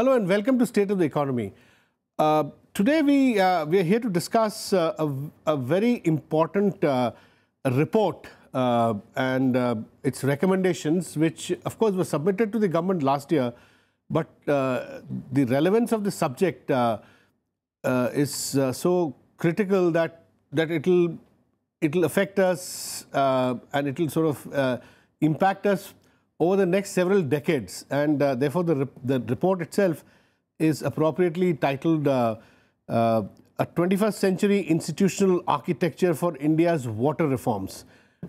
Hello and welcome to State of the Economy. Today we are here to discuss a very important report and its recommendations, which of course were submitted to the government last year, but the relevance of the subject is so critical that it'll affect us and it'll sort of impact us over the next several decades, and therefore the report itself is appropriately titled a 21st Century Institutional Architecture for India's Water Reforms.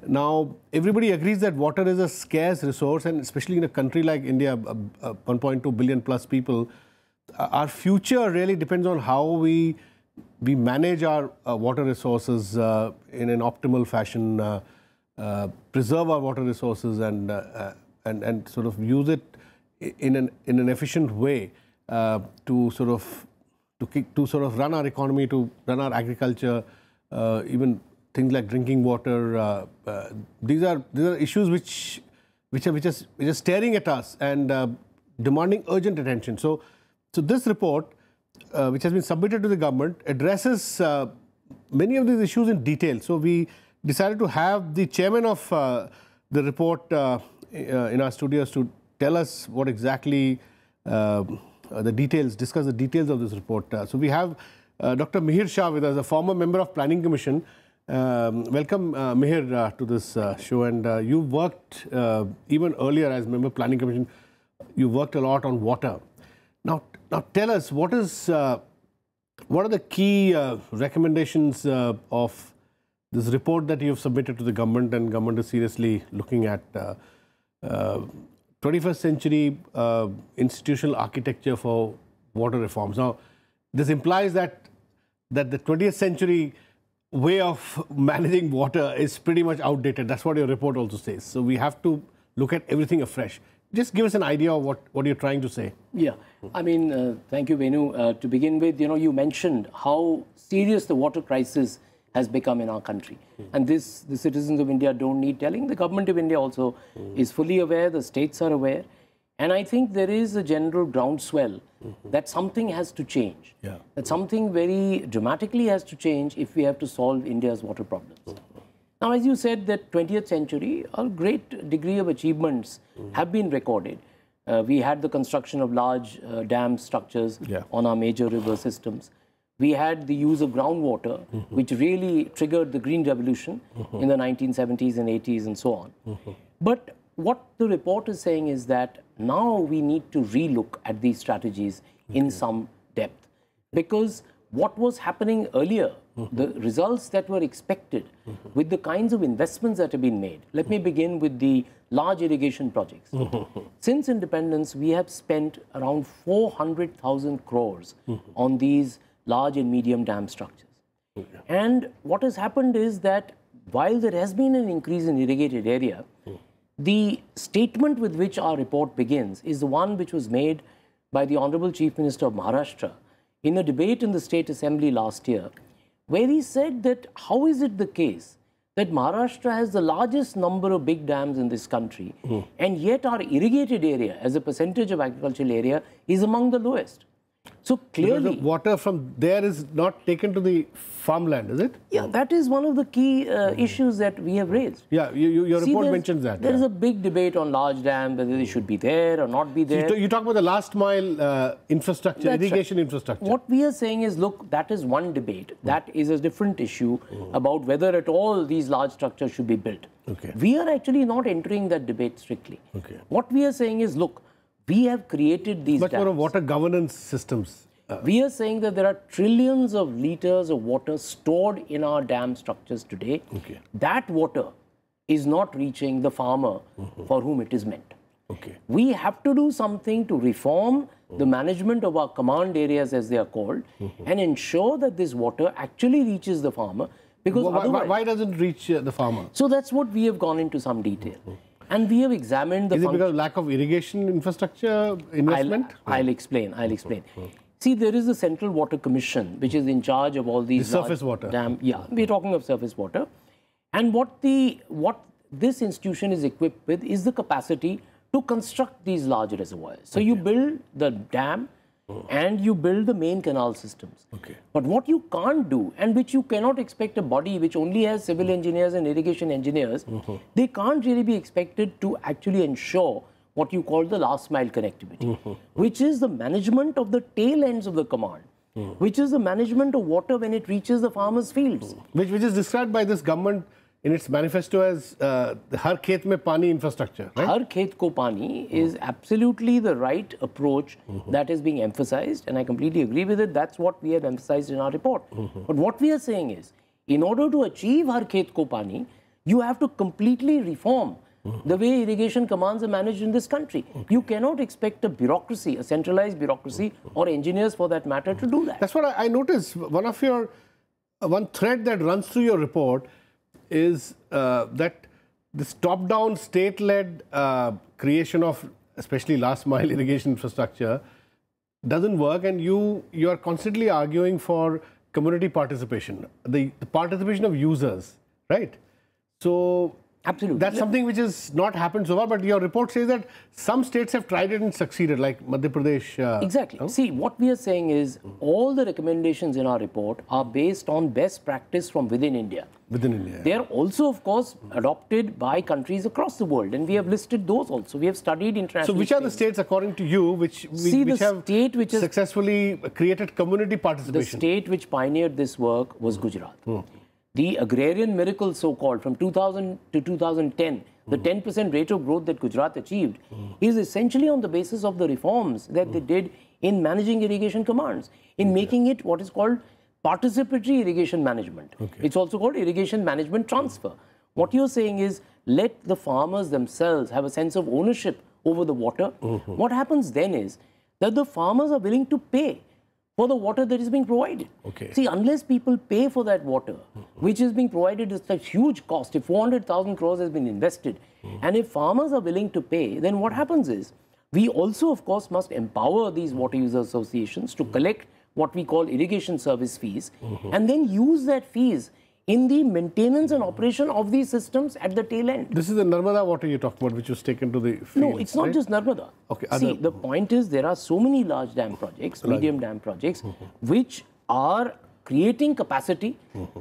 Now, everybody agrees that water is a scarce resource, and especially in a country like India, 1.2 billion plus people, our future really depends on how we manage our water resources in an optimal fashion, preserve our water resources and sort of use it in an efficient way to sort of run our economy, to run our agriculture, even things like drinking water. These are issues which are staring at us and demanding urgent attention. So this report, which has been submitted to the government, addresses many of these issues in detail. So we decided to have the chairman of the report in our studios to tell us what exactly discuss the details of this report. So we have Dr. Mihir Shah with us, a former member of Planning Commission. Welcome, Mihir, to this show. And you worked even earlier as member of Planning Commission. You worked a lot on water. Now tell us, what are the key recommendations of this report that you have submitted to the government, and government is seriously looking at 21st century institutional architecture for water reforms. Now, this implies that the 20th century way of managing water is pretty much outdated. That's what your report also says. So we have to look at everything afresh. Just give us an idea of what you're trying to say. Yeah, I mean, thank you, Venu. To begin with, you mentioned how serious the water crisis has become in our country. And the citizens of India don't need telling. The government of India also is fully aware, the states are aware. And I think there is a general groundswell that something has to change. Yeah. That something very dramatically has to change if we have to solve India's water problems. Now, as you said, that 20th century, a great degree of achievements have been recorded. We had the construction of large dam structures on our major river systems. We had the use of groundwater, which really triggered the Green Revolution in the 1970s and 80s and so on. But what the report is saying is that now we need to relook at these strategies in some depth. Because what was happening earlier, the results that were expected with the kinds of investments that have been made. Let me begin with the large irrigation projects. Since independence, we have spent around 400,000 crores on these large and medium dam structures. And what has happened is that while there has been an increase in irrigated area, the statement with which our report begins is the one which was made by the Honorable Chief Minister of Maharashtra in a debate in the State Assembly last year, where he said that how is it the case that Maharashtra has the largest number of big dams in this country, and yet our irrigated area as a percentage of agricultural area is among the lowest. So clearly, because the water from there is not taken to the farmland, is it? Yeah, that is one of the key issues that we have raised. Yeah, your report mentions that. There is a big debate on large dams, whether they should be there or not be there. So you talk about the last mile infrastructure, irrigation infrastructure. What we are saying is, look, that is one debate. That is a different issue about whether at all these large structures should be built. We are actually not entering that debate strictly. What we are saying is, look, we have created these dams. But for water governance systems. We are saying that there are trillions of liters of water stored in our dam structures today. That water is not reaching the farmer for whom it is meant. We have to do something to reform the management of our command areas, as they are called, and ensure that this water actually reaches the farmer. Because why doesn't it reach the farmer? So that's what we have gone into some detail. And we have examined the... Is it because of lack of irrigation infrastructure investment? I'll explain. See, there is the Central Water Commission, which is in charge of all these surface water. We're talking of surface water. And what this institution is equipped with is the capacity to construct these large reservoirs. So you build the dam, and you build the main canal systems. Okay. But what you can't do, and which you cannot expect a body which only has civil engineers and irrigation engineers, they can't really be expected to actually ensure what you call the last mile connectivity, which is the management of the tail ends of the command, which is the management of water when it reaches the farmers' fields. Which is described by this government in its manifesto as Har Khet Mein Pani infrastructure, right? Har Khet Ko Pani is absolutely the right approach that is being emphasized, and I completely agree with it. That's what we have emphasized in our report. But what we are saying is, in order to achieve Har Khet Ko Pani, you have to completely reform the way irrigation commands are managed in this country. You cannot expect a bureaucracy, a centralized bureaucracy, or engineers for that matter to do that. That's what I noticed. One thread that runs through your report is that this top-down, state-led creation of especially last-mile irrigation infrastructure doesn't work, and you are constantly arguing for community participation, the participation of users, right? So absolutely, that's something which has not happened so far, but your report says that some states have tried it and succeeded, like Madhya Pradesh. Exactly. No? See, what we are saying is all the recommendations in our report are based on best practice from within India. Within India. They are also, of course, adopted by countries across the world, and we have listed those also. We have studied international. So, which are the states, according to you, which have successfully created community participation? The state which pioneered this work was Gujarat. The agrarian miracle, so-called, from 2000 to 2010, the 10% rate of growth that Gujarat achieved is essentially on the basis of the reforms that they did in managing irrigation commands, in making it what is called participatory irrigation management. It's also called irrigation management transfer. What you're saying is, let the farmers themselves have a sense of ownership over the water. What happens then is that the farmers are willing to pay for the water that is being provided. See, unless people pay for that water, which is being provided at such huge cost, if 400,000 crores has been invested, and if farmers are willing to pay, then what happens is, we also, of course, must empower these water user associations to collect what we call irrigation service fees, and then use that fees in the maintenance and operation of these systems at the tail end. This is the Narmada water you talk about, which was taken to the fields. No, it's not just Narmada. See, the point is there are so many large dam projects, medium dam projects, which are creating capacity,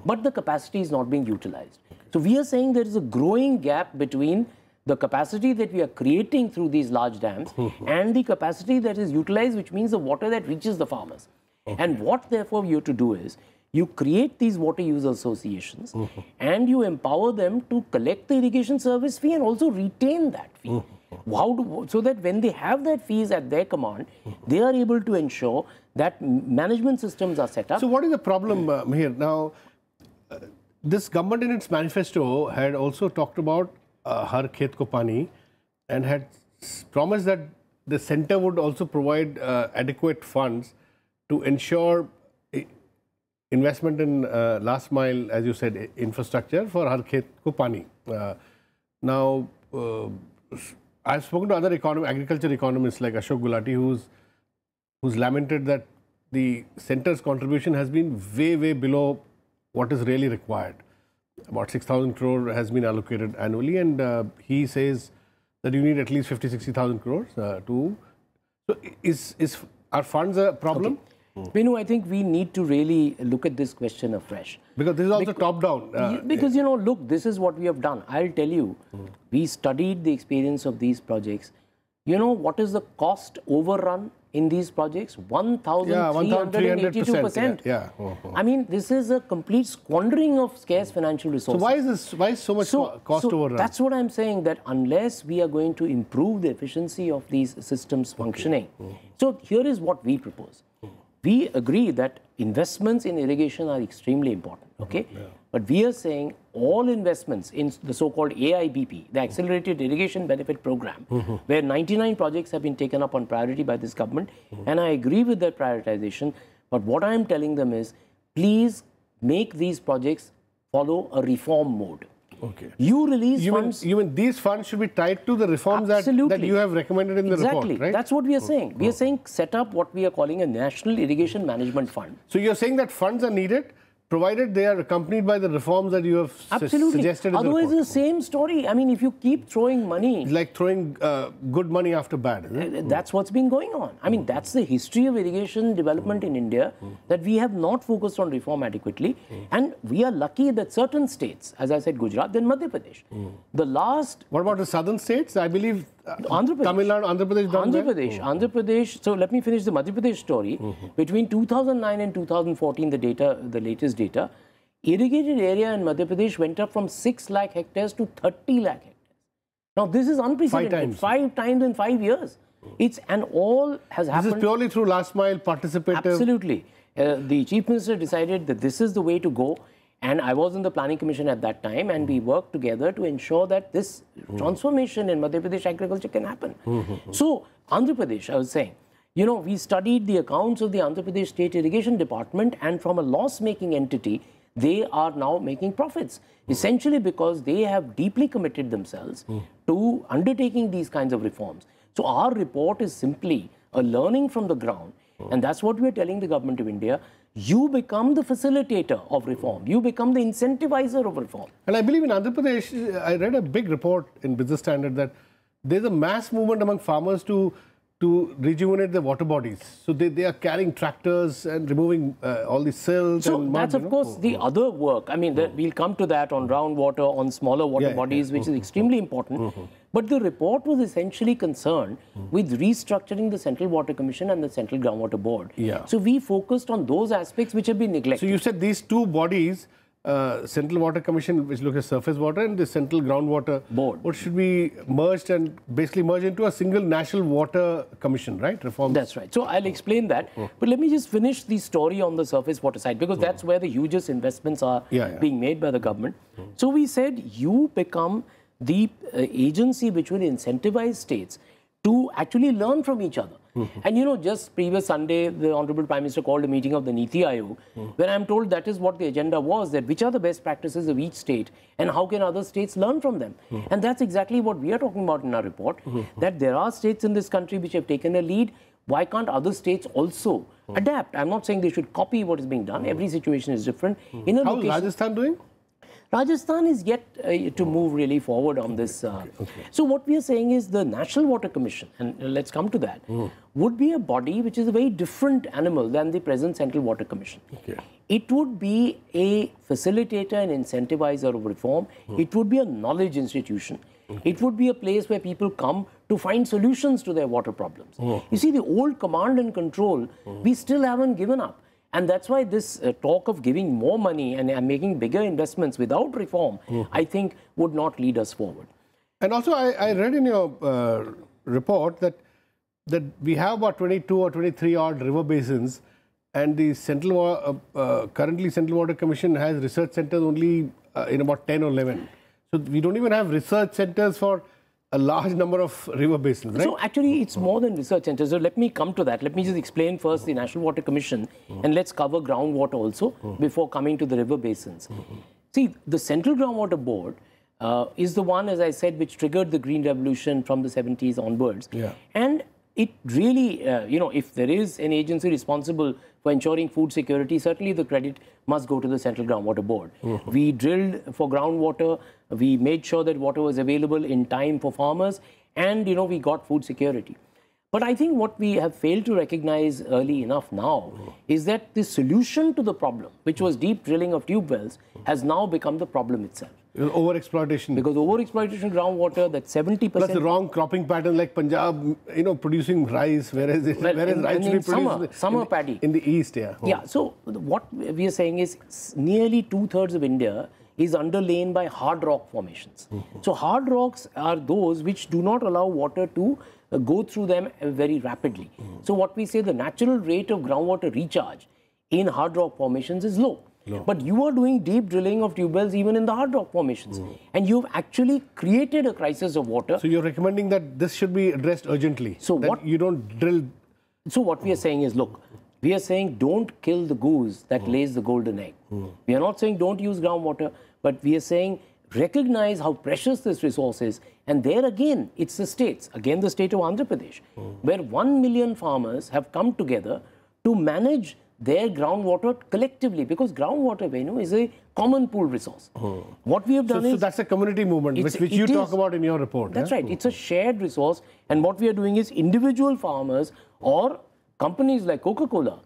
but the capacity is not being utilized. So we are saying there is a growing gap between the capacity that we are creating through these large dams and the capacity that is utilized, which means the water that reaches the farmers. And what therefore you have to do is, you create these water user associations and you empower them to collect the irrigation service fee and also retain that fee. So that when they have that fees at their command, they are able to ensure that management systems are set up. So what is the problem, Mihir? Now, this government in its manifesto had also talked about Har Khet Ko Pani and had promised that the centre would also provide adequate funds to ensure investment in last mile, as you said, infrastructure for Har Khet Ko Pani. Now, I've spoken to other agriculture economists like Ashok Gulati, who's lamented that the centre's contribution has been way below what is really required. About 6,000 crore has been allocated annually, and he says that you need at least 50-60,000 crores to. So, are funds a problem? Venu, I think we need to really look at this question afresh. Because this is also top-down. Because, you know, look, this is what we have done. I'll tell you, we studied the experience of these projects. You know, what is the cost overrun in these projects? 1,382%. I mean, this is a complete squandering of scarce financial resources. So why is so much cost overrun? That's what I'm saying, that unless we are going to improve the efficiency of these systems functioning. So here is what we propose. We agree that investments in irrigation are extremely important, okay? But we are saying all investments in the so-called AIBP, the Accelerated Irrigation Benefit Program, where 99 projects have been taken up on priority by this government, and I agree with that prioritization, but what I am telling them is, please make these projects follow a reform mode. You release funds. You mean these funds should be tied to the reforms that you have recommended in the report, right? That's what we are saying. We are saying set up what we are calling a National Irrigation Management Fund. So you're saying that funds are needed, provided they are accompanied by the reforms that you have suggested in the Otherwise, report. it's the same story. I mean, if you keep throwing money... It's like throwing good money after bad, isn't it? That's what's been going on. I mean, that's the history of irrigation development in India, that we have not focused on reform adequately. And we are lucky that certain states, as I said, Gujarat, then Madhya Pradesh. The last... What about the southern states? I believe Andhra Pradesh. Tamil Nadu, Andhra Pradesh down there? Andhra Pradesh. So let me finish the Madhya Pradesh story. Between 2009 and 2014, the latest data, irrigated area in Madhya Pradesh went up from 6 lakh hectares to 30 lakh hectares. Now, this is unprecedented. 5 times in 5 years. And all has happened. This is purely through last mile participative. Absolutely. The Chief Minister decided that this is the way to go. And I was in the Planning Commission at that time, and we worked together to ensure that this transformation in Madhya Pradesh agriculture can happen. So, Andhra Pradesh, I was saying, you know, we studied the accounts of the Andhra Pradesh State Irrigation Department, and from a loss-making entity, they are now making profits, essentially because they have deeply committed themselves to undertaking these kinds of reforms. So our report is simply a learning from the ground, and that's what we're telling the government of India. You become the facilitator of reform. You become the incentivizer of reform. And I believe in Andhra Pradesh, I read a big report in Business Standard that there's a mass movement among farmers to rejuvenate the water bodies. So they are carrying tractors and removing all the silts so and mud. That's, of course, the other work. I mean, we'll come to that on groundwater, on smaller water bodies, which is extremely important. But the report was essentially concerned with restructuring the Central Water Commission and the Central Groundwater Board. So we focused on those aspects which have been neglected. So you said these two bodies, Central Water Commission, which looks at surface water, and the Central Groundwater Board, what should be merged and basically merged into a single National Water Commission, right? Reform. That's right. So I'll explain that. But let me just finish the story on the surface water side, because that's where the hugest investments are being made by the government. So we said you become the agency which will incentivize states to actually learn from each other. And you know, just previous Sunday, the Honorable Prime Minister called a meeting of the Niti Aayog, where I'm told that is what the agenda was, that which are the best practices of each state and how can other states learn from them. And that's exactly what we are talking about in our report, that there are states in this country which have taken a lead. Why can't other states also adapt? I'm not saying they should copy what is being done. Every situation is different. How is Rajasthan doing? Rajasthan is yet to move really forward on this. So what we are saying is the National Water Commission, and let's come to that, would be a body which is a very different animal than the present Central Water Commission. It would be a facilitator and incentivizer of reform. It would be a knowledge institution. It would be a place where people come to find solutions to their water problems. You see, the old command and control, we still haven't given up. And that's why this talk of giving more money and making bigger investments without reform, I think, would not lead us forward. And also, I read in your report that we have about 22 or 23 odd river basins, and the currently Central Water Commission has research centers only in about 10 or 11. So we don't even have research centers for a large number of river basins, right? So actually, it's more than research centers. So let me come to that. Let me just explain first the National Water Commission, and let's cover groundwater also before coming to the river basins. See, the Central Groundwater Board is the one, as I said, which triggered the Green Revolution from the 70s onwards. And it really, you know, if there is an agency responsible for ensuring food security, certainly the credit must go to the Central Groundwater Board. We drilled for groundwater, we made sure that water was available in time for farmers, and, you know, we got food security. But I think what we have failed to recognize early enough now is that the solution to the problem, which was deep drilling of tube wells, has now become the problem itself. Over-exploitation. Because over-exploitation of groundwater, that 70%... Plus the wrong cropping pattern, like Punjab, you know, producing rice, whereas rice should be produced summer paddy. In the east, Yeah, so what we are saying is nearly 2/3 of India is underlain by hard rock formations. So hard rocks are those which do not allow water to go through them very rapidly. So what we say, the natural rate of groundwater recharge in hard rock formations is low. But you are doing deep drilling of tube wells even in the hard rock formations. And you've actually created a crisis of water. So you're recommending that this should be addressed urgently? So what you don't drill... So what we are saying is, look, we are saying don't kill the goose that lays the golden egg. We are not saying don't use groundwater, but we are saying recognize how precious this resource is. And there again, it's the states, again the state of Andhra Pradesh, where 1 million farmers have come together to manage their groundwater collectively, because groundwater, Venu, is a common pool resource. What we have done is... So that's a community movement, which you talk about in your report. That's right. It's a shared resource. And what we are doing is individual farmers or companies like Coca-Cola,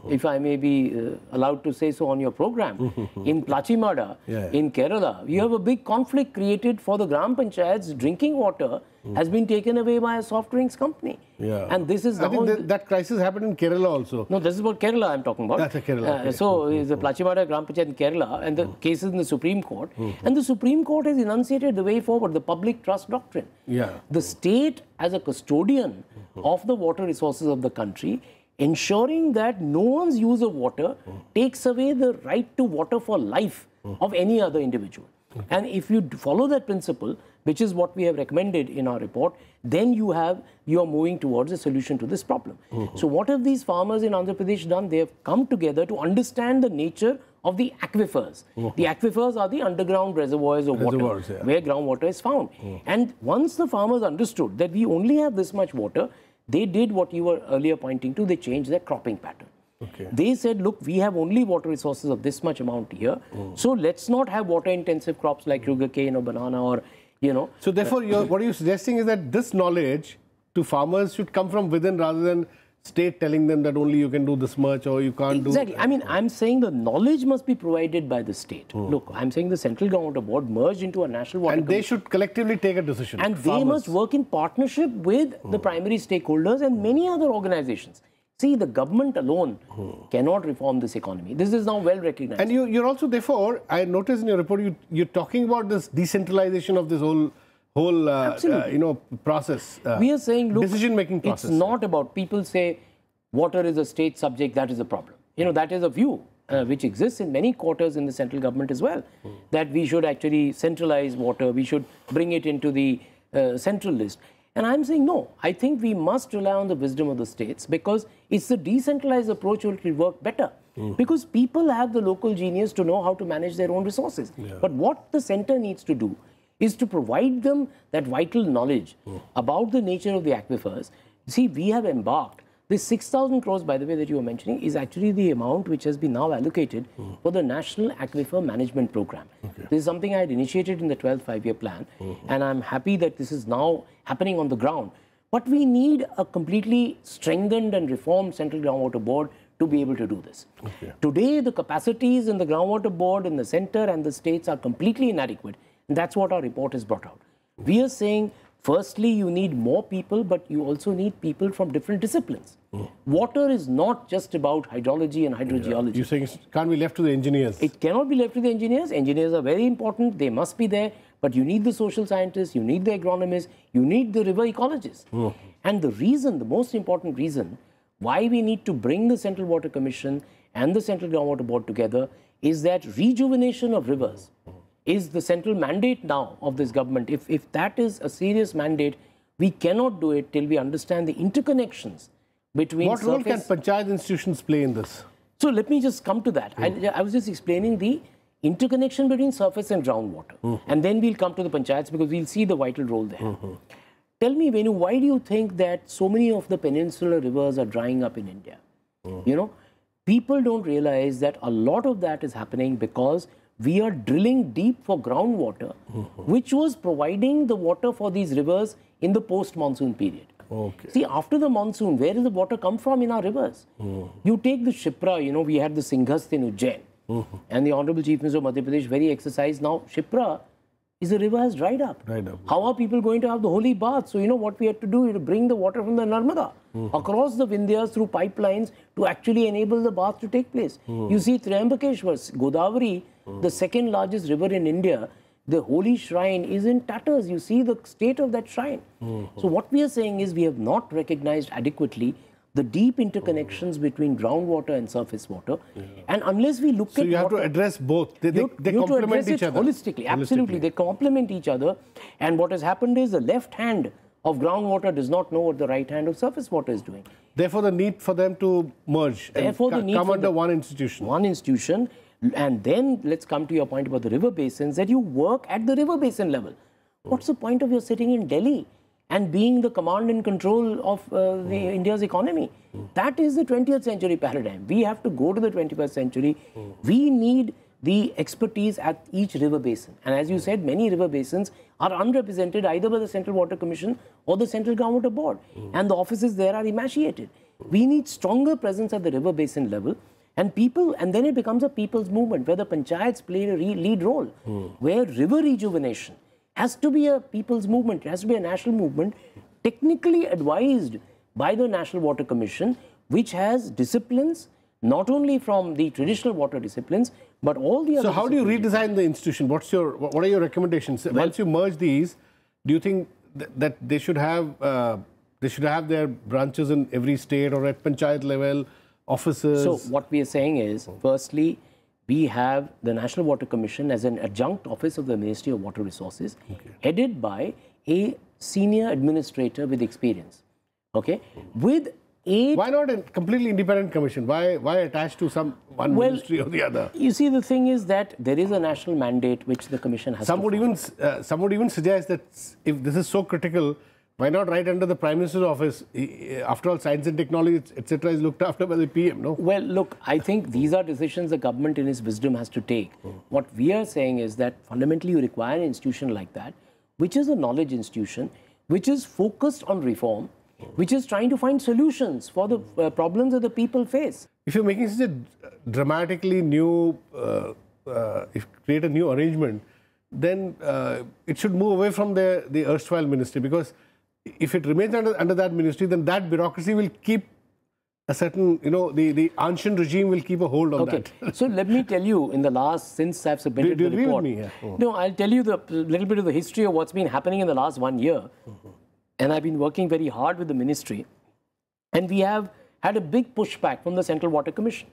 if I may be allowed to say so on your program, in Plachimada, in Kerala, you have a big conflict created for the Gram Panchayat's drinking water has been taken away by a soft drinks company. And this is I think that crisis happened in Kerala also. No, this is about Kerala I'm talking about. That's a Kerala. Okay. So, the Plachimada Gram Panchayat in Kerala and the cases in the Supreme Court. And the Supreme Court has enunciated the way forward, the public trust doctrine. The state as a custodian of the water resources of the country, ensuring that no one's use of water takes away the right to water for life of any other individual. And if you follow that principle, which is what we have recommended in our report, then you are moving towards a solution to this problem. So what have these farmers in Andhra Pradesh done? They have come together to understand the nature of the aquifers. The aquifers are the underground reservoirs of water, where groundwater is found. And once the farmers understood that we only have this much water, they did what you were earlier pointing to, they changed their cropping pattern. They said, look, we have only water resources of this much amount here, so let's not have water-intensive crops like sugarcane or banana or, you know. So therefore, what you're suggesting is that this knowledge to farmers should come from within rather than state telling them that only you can do this much or you can't do... Exactly. I mean, I'm saying the knowledge must be provided by the state. Look, I'm saying the Central Groundwater Board merged into a national water commission. They should collectively take a decision. And they must work in partnership with the primary stakeholders and many other organizations. See, the government alone cannot reform this economy. This is now well recognized. And you're also, therefore, I noticed in your report, you're talking about this decentralization of this whole process. We are saying, look, decision-making process. It's not about people say water is a state subject, that is a problem. You know, that is a view which exists in many quarters in the central government as well, that we should actually centralize water, we should bring it into the central list. And I'm saying, no, I think we must rely on the wisdom of the states because it's the decentralized approach which will work better. Because people have the local genius to know how to manage their own resources. But what the center needs to do is to provide them that vital knowledge about the nature of the aquifers. See, we have embarked. This 6,000 crores, by the way, that you were mentioning, is actually the amount which has been now allocated for the National Aquifer Management Program. This is something I had initiated in the 12th five-year plan, and I'm happy that this is now happening on the ground. But we need a completely strengthened and reformed Central Groundwater Board to be able to do this. Today, the capacities in the Groundwater Board, in the center and the states are completely inadequate. And that's what our report has brought out. We are saying, firstly, you need more people, but you also need people from different disciplines. Water is not just about hydrology and hydrogeology. You're saying it can't be left to the engineers. It cannot be left to the engineers. Engineers are very important. They must be there. But you need the social scientists, you need the agronomists, you need the river ecologists. And the reason, the most important reason, why we need to bring the Central Water Commission and the Central Groundwater Board together is that rejuvenation of rivers is the central mandate now of this government. If that is a serious mandate, we cannot do it till we understand the interconnections between What role can panchayat institutions play in this? So let me just come to that. I was just explaining the interconnection between surface and groundwater. And then we'll come to the panchayats because we'll see the vital role there. Tell me, Venu, why do you think that so many of the peninsular rivers are drying up in India? You know, people don't realize that a lot of that is happening because we are drilling deep for groundwater, which was providing the water for these rivers in the post-monsoon period. See, after the monsoon, where does the water come from in our rivers? You take the Shipra, you know, we had the Singhast in Ujjain. And the Honorable Chief Minister of Madhya Pradesh very exercised. Now, Shipra is the river has dried up. How are people going to have the holy bath? So, you know what we had to do is to bring the water from the Narmada across the Vindhyas through pipelines to actually enable the bath to take place. You see, Triambakeshwar, Godavari, the second largest river in India, the holy shrine is in tatters. You see the state of that shrine. So what we are saying is we have not recognized adequately the deep interconnections between groundwater and surface water. And unless we look at... So you have to address both. They complement each other. Holistically, absolutely. They complement each other. And what has happened is the left hand of groundwater does not know what the right hand of surface water is doing. Therefore, the need for them to merge and come under one institution. One institution. And then let's come to your point about the river basins, that you work at the river basin level. What's the point of your sitting in Delhi and being the command and control of India's economy. That is the 20th century paradigm. We have to go to the 21st century. We need the expertise at each river basin. And as you said, many river basins are unrepresented either by the Central Water Commission or the central government board. And the offices there are emaciated. We need stronger presence at the river basin level. And then it becomes a people's movement where the panchayats play a lead role, where river rejuvenation has to be a people's movement, it has to be a national movement, technically advised by the National Water Commission, which has disciplines, not only from the traditional water disciplines, but all the other. So how do you redesign the institution? What are your recommendations? Well, once you merge these, do you think that they should have their branches in every state or at panchayat level, offices? So what we are saying is, firstly, we have the National Water Commission as an adjunct office of the Ministry of Water Resources, headed by a senior administrator with experience. Okay, with why not a completely independent commission? Why attached to one ministry or the other? You see, the thing is that there is a national mandate which the commission has. Some would even suggest that if this is so critical, why not right under the Prime Minister's office? After all, science and technology, etc., is looked after by the PM, no? Well, look, I think these are decisions the government in its wisdom has to take. What we are saying is that fundamentally you require an institution like that, which is a knowledge institution, which is focused on reform, which is trying to find solutions for the problems that the people face. If you're making such a dramatically new, create a new arrangement, then it should move away from the erstwhile ministry, because if it remains under that ministry, then that bureaucracy will keep a certain, the ancient regime will keep a hold on that. So let me tell you, in the last, since I've submitted the report, do you agree with me? Yeah. No, I'll tell you the little bit of the history of what's been happening in the last 1 year. And I've been working very hard with the ministry. And we have had a big pushback from the Central Water Commission.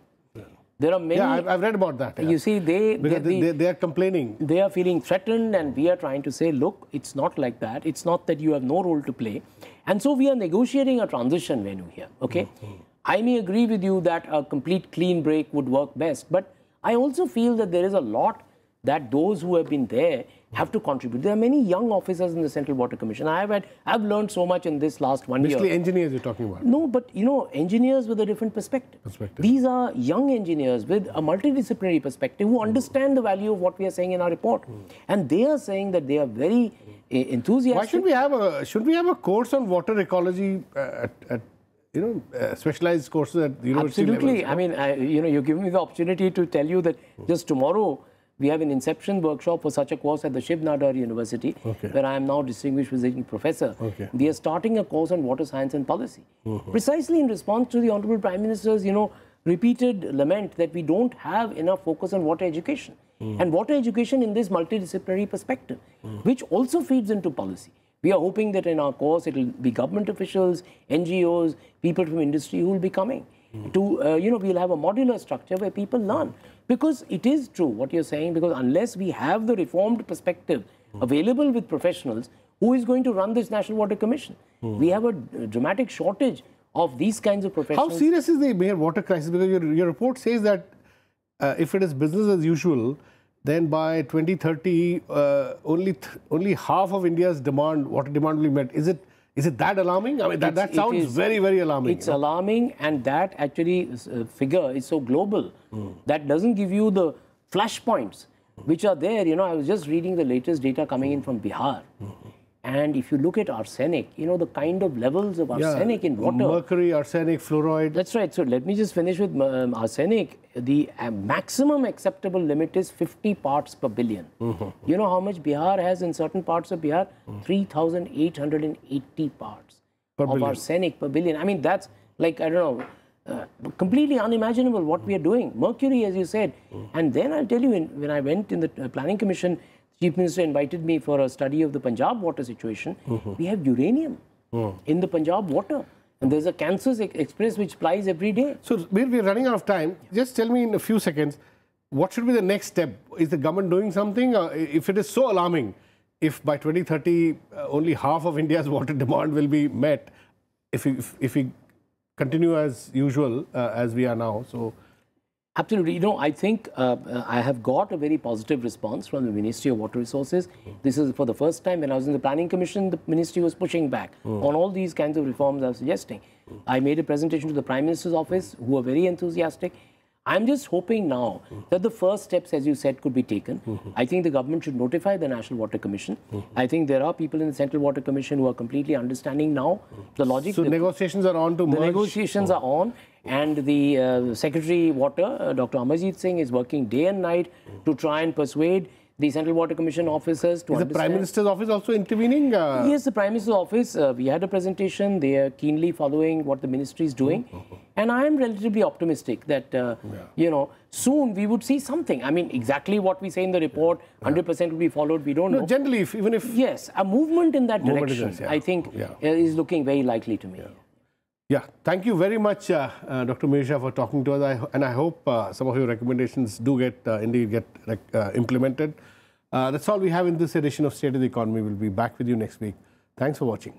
There are many... Yeah, I've read about that. Yeah. You see, they are complaining. They are feeling threatened, and we are trying to say, look, it's not like that. It's not that you have no role to play. And so we are negotiating a transition venue here, okay? I may agree with you that a complete clean break would work best, but I also feel that there is a lot that those who have been there have to contribute. There are many young officers in the Central Water Commission. I've learned so much in this last 1 year. Basically engineers you're talking about. No, but engineers with a different perspective. These are young engineers with a multidisciplinary perspective who understand the value of what we are saying in our report. And they are saying that they are very enthusiastic. Why should we have a course on water ecology at specialized courses at the university Absolutely. levels? I mean, you give me the opportunity to tell you that just tomorrow, we have an inception workshop for such a course at the Shiv Nadar University, where I am now distinguished visiting professor. We are starting a course on water science and policy, precisely in response to the Honorable Prime Minister's, repeated lament that we don't have enough focus on water education. And water education in this multidisciplinary perspective, which also feeds into policy. We are hoping that in our course, it will be government officials, NGOs, people from industry who will be coming. We'll have a modular structure where people learn. Because it is true what you're saying, because unless we have the reformed perspective available with professionals, who is going to run this National Water Commission? We have a dramatic shortage of these kinds of professionals. How serious is the Mihir water crisis? Because your report says that if it is business as usual, then by 2030, only half of India's water demand will be met. Is it that alarming? I mean, that sounds very, very alarming. It's alarming, and that actually figure is so global that doesn't give you the flashpoints which are there. I was just reading the latest data coming in from Bihar. And if you look at arsenic, the kind of levels of arsenic in water. Mercury, arsenic, fluoride. That's right. So let me just finish with arsenic. The maximum acceptable limit is 50 parts per billion. You know how much Bihar has in certain parts of Bihar? 3,880 parts of arsenic per billion. I mean, that's like, I don't know, completely unimaginable what we are doing. Mercury, as you said. And then I'll tell you, when I went in the Planning Commission, Chief Minister invited me for a study of the Punjab water situation. We have uranium in the Punjab water. And there's a Kansas Express which plies every day. So, we're running out of time. Just tell me in a few seconds, what should be the next step? Is the government doing something? If it is so alarming, if by 2030 only half of India's water demand will be met, if we continue as usual, as we are now, so... Absolutely. You know, I think I have got a very positive response from the Ministry of Water Resources. This is for the first time. When I was in the Planning Commission, the Ministry was pushing back on all these kinds of reforms I was suggesting. I made a presentation to the Prime Minister's office, who were very enthusiastic. I'm just hoping now that the first steps, as you said, could be taken. I think the government should notify the National Water Commission. I think there are people in the Central Water Commission who are completely understanding now the logic. So negotiations are on to merge? The negotiations are on, and the Secretary Water, Dr. Amarjeet Singh, is working day and night to try and persuade the Central Water Commission officers to understand. Is the Prime Minister's office also intervening? Yes, the Prime Minister's office, we had a presentation. They are keenly following what the ministry is doing. And I am relatively optimistic that, you know, soon we would see something. I mean, exactly what we say in the report, 100% will be followed, we don't know. Generally, even if... Yes, a movement in that direction, I think, is looking very likely to me. Yeah, thank you very much, Dr. Mihir Shah, for talking to us. And I hope some of your recommendations do indeed get implemented. That's all we have in this edition of State of the Economy. We'll be back with you next week. Thanks for watching.